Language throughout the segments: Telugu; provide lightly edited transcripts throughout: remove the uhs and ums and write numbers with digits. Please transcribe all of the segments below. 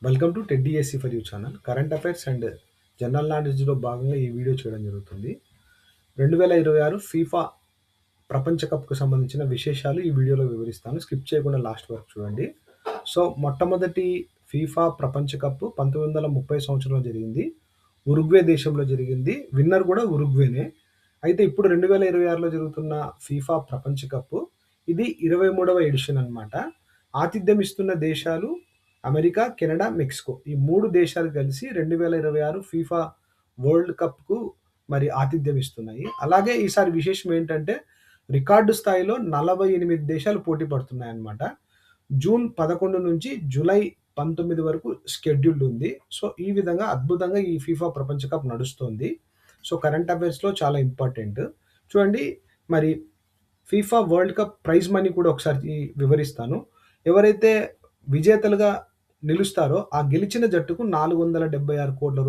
వెల్కమ్ టు టెడ్డీఎస్సీ for you channel. Current affairs and general నాలెడ్జ్లో భాగంగా ఈ వీడియో చేయడం జరుగుతుంది. 2026 ఫీఫా ప్రపంచ కప్కు సంబంధించిన విశేషాలు ఈ వీడియోలో వివరిస్తాను. స్కిప్ చేయకుండా లాస్ట్ వరకు చూడండి. సో మొట్టమొదటి ఫీఫా ప్రపంచ కప్ 1930 సంవత్సరంలో జరిగింది. ఉరుగ్వే దేశంలో జరిగింది. విన్నర్ కూడా ఉరుగ్వేనే. అయితే ఇప్పుడు 2026లో జరుగుతున్న ఫీఫా ప్రపంచ కప్ ఇది 23వ ఎడిషన్ అన్నమాట. ఆతిథ్యం ఇస్తున్న దేశాలు అమెరికా, కెనడా, మెక్సికో. ఈ 3 దేశాలు కలిసి 2026 ఫీఫా వరల్డ్ కప్‌కు మరి ఆతిథ్యం ఇస్తున్నాయి. అలాగే ఈసారి విశేషం ఏంటంటే రికార్డు స్థాయిలో 48 దేశాలు పోటీ పడుతున్నాయన్నమాట. జూన్ 11 నుంచి జూలై 19 వరకు షెడ్యూల్డ్ ఉంది. సో, ఈ విధంగా అద్భుతంగా ఈ ఫీఫా ప్రపంచ కప్ నడుస్తోంది. సో, కరెంట్ అఫైర్స్‌లో చాలా ఇంపార్టెంట్. చూడండి, మరి FIFA world cup prize money కూడా ఒకసారి వివరిస్తాను. ఎవరైతే విజేతలుగా నిలుస్తారో ఆ గెలిచిన జట్టుకు 476 కోట్ల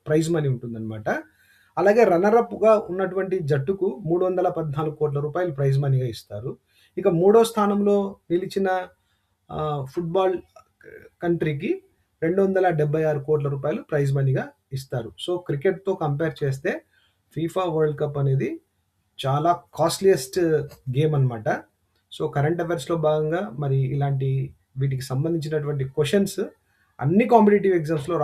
ప్రైజ్ మనీ ఉంటుందన్నమాట. అలాగే రన్నర్ అప్‌గా ఉన్నటువంటి జట్టుకు 314 కోట్ల ప్రైజ్ మనీగా ఇస్తారు. ఇక మూడో స్థానంలో నిలిచిన ఫుట్బాల్ కంట్రీకి 276 కోట్ల ప్రైజ్ మనీగా ఇస్తారు. సో, క్రికెట్‌తో కంపేర్ చేస్తే ఫీఫా వరల్డ్ కప్ అనేది చాలా కాస్ట్‌లియెస్ట్ గేమ్ అన్నమాట. సో, కరెంట్ అఫైర్స్‌లో భాగంగా మరి ఇలాంటి వీటికి సంబంధించినటువంటి క్వెషన్స్ అన్ని కాంపిటీటివ్ ఎగ్జామ్స్‌లో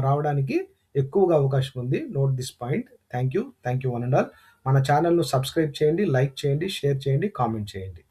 రావడానికి ఎక్కువగా అవకాశం ఉంది. Note this point. Thank you one and all. మన ఛానెల్‌ను సబ్స్క్రైబ్ చేయండి, లైక్ చేయండి, షేర్ చేయండి, కామెంట్ చేయండి.